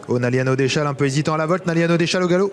Oh, Naliano Deschal un peu hésitant à la volte. Naliano Deschal au galop.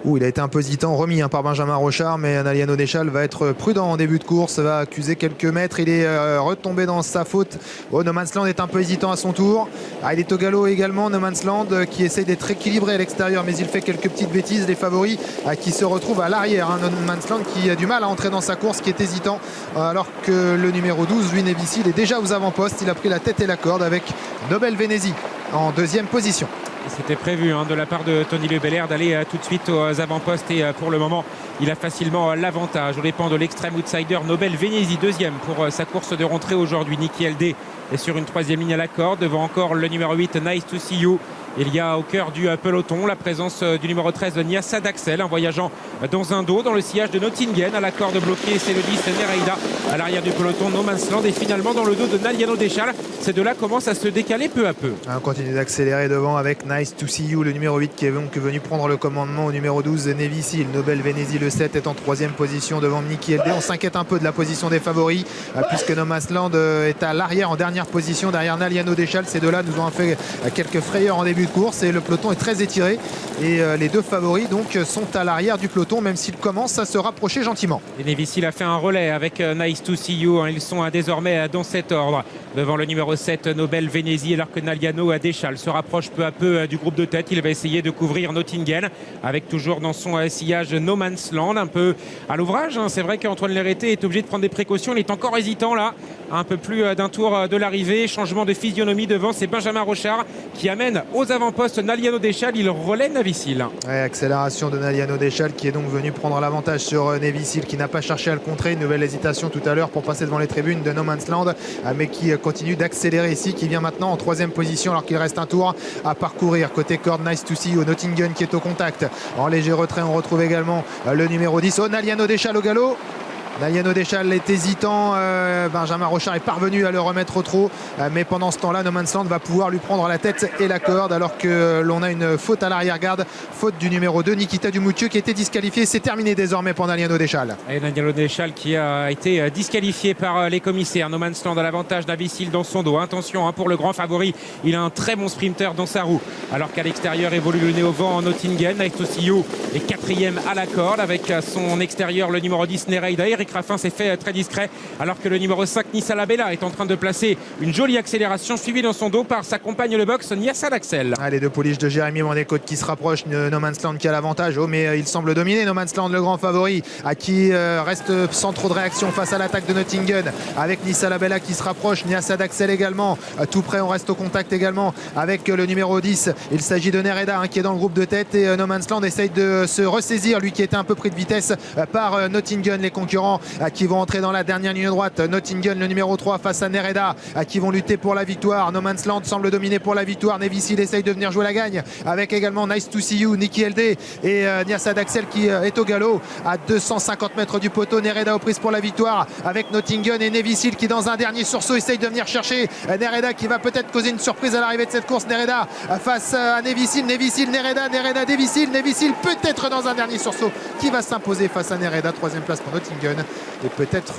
Il a été un peu hésitant, remis par Benjamin Rochard, mais Naliano Deschal va être prudent en début de course, va accuser quelques mètres. Il est retombé dans sa faute. No Man's Land est un peu hésitant à son tour. Il est au galop également, No Man's Land, qui essaye d'être équilibré à l'extérieur, mais il fait quelques petites bêtises. Les favoris qui se retrouvent à l'arrière. No Man's Land qui a du mal à entrer dans sa course, qui est hésitant, alors que le numéro 12, Louis Nevissi, il est déjà aux avant-postes. Il a pris la tête et la corde avec Nobel Venezi en deuxième position. C'était prévu de la part de Tony Le Belair d'aller tout de suite aux avant-postes et pour le moment il a facilement l'avantage aux dépens de l'extrême outsider Nobel Venezi, deuxième pour sa course de rentrée aujourd'hui. Niki LD est sur une troisième ligne à la corde, devant encore le numéro 8 Nice to See You. Il y a au cœur du peloton la présence du numéro 13 Niassa Daxel, en voyageant dans un dos dans le sillage de Nottingham. À la corde bloquée, c'est le 10 Nereida à l'arrière du peloton. No Man's Land et finalement dans le dos de Naliano Deschal. Ces deux-là commencent à se décaler peu à peu. On continue d'accélérer devant avec Nice to See You, le numéro 8 qui est donc venu prendre le commandement au numéro 12 Nevissi. Le Nobel Venezi, le 7, est en troisième position devant Niki LD. On s'inquiète un peu de la position des favoris puisque No Man's Land est à l'arrière en dernière position derrière Naliano Deschal. Ces deux-là nous ont fait quelques frayeurs en début de course et le peloton est très étiré et les deux favoris donc sont à l'arrière du peloton, même s'ils commencent à se rapprocher gentiment. Et Nevissi a fait un relais avec Nice to See You. Ils sont désormais dans cet ordre devant le numéro 7 Nobel Venezi, alors que Naliano Deschal se rapproche peu à peu du groupe de tête. Il va essayer de couvrir Nottingham avec toujours dans son sillage No Man's Land, un peu à l'ouvrage. C'est vrai qu'Antoine Lérété est obligé de prendre des précautions. Il est encore hésitant là, un peu plus d'un tour de l'arrivée. Changement de physionomie devant, c'est Benjamin Rochard qui amène aux avant-postes Naliano Deschal. Il relaie Nevissi. Accélération de Naliano Deschal qui est donc venu prendre l'avantage sur Nevissi, qui n'a pas cherché à le contrer. Une nouvelle hésitation tout à l'heure pour passer devant les tribunes de No Man's Land, mais qui continue d'accélérer ici, qui vient maintenant en troisième position alors qu'il reste un tour à parcourir. Côté corde, Nice to See You, Nottingham qui est au contact. En léger retrait, on retrouve également le numéro 10, Naliano Deschal au galop. Naliano Deschal est hésitant, Benjamin Rochard est parvenu à le remettre au trot, mais pendant ce temps-là, No Man's Land va pouvoir lui prendre la tête et la corde, alors que l'on a une faute à l'arrière-garde, faute du numéro 2, Nikita Dumoutiu, qui était disqualifié. C'est terminé désormais pour Naliano Deschal. Et Naliano Deschal qui a été disqualifié par les commissaires. No Man's Land à l'avantage, Nevissi dans son dos. Attention pour le grand favori, il a un très bon sprinter dans sa roue, alors qu'à l'extérieur évolue le nez au vent en Nottingham. Nice to See You est quatrième à la corde avec son extérieur le numéro 10 Nereida. Eric Raffin s'est fait très discret, alors que le numéro 5 Nissa Labella est en train de placer une jolie accélération, suivie dans son dos par sa compagne le box Niassa Daxel. Les deux pouliches de Jérémy Mandécote qui se rapprochent, No Man's Land qui a l'avantage, mais il semble dominer No Man's Land, le grand favori, qui reste sans trop de réaction face à l'attaque de Nottingham, avec Nissa Labella qui se rapproche, Niassa Daxel également tout près. On reste au contact également avec le numéro 10, il s'agit de Nereda qui est dans le groupe de tête, et No Man's Land essaye de se ressaisir, lui qui était un peu pris de vitesse par Nottingham. Les concurrents qui vont entrer dans la dernière ligne droite, Nottingham le numéro 3 face à Nereda qui vont lutter pour la victoire. No Man's Land semble dominer pour la victoire. Nevissi essaye de venir jouer la gagne avec également Nice to See You, Niki LD et Niassa Daxel qui est au galop à 250 mètres du poteau. Nereda aux prises pour la victoire avec Nottingham et Nevissi qui dans un dernier sursaut essaye de venir chercher Nereda, qui va peut-être causer une surprise à l'arrivée de cette course. Nereda face à Nevissi, Nereda, Nevissi peut-être dans un dernier sursaut qui va s'imposer face à Nereda. Troisième place pour Nottingham et peut-être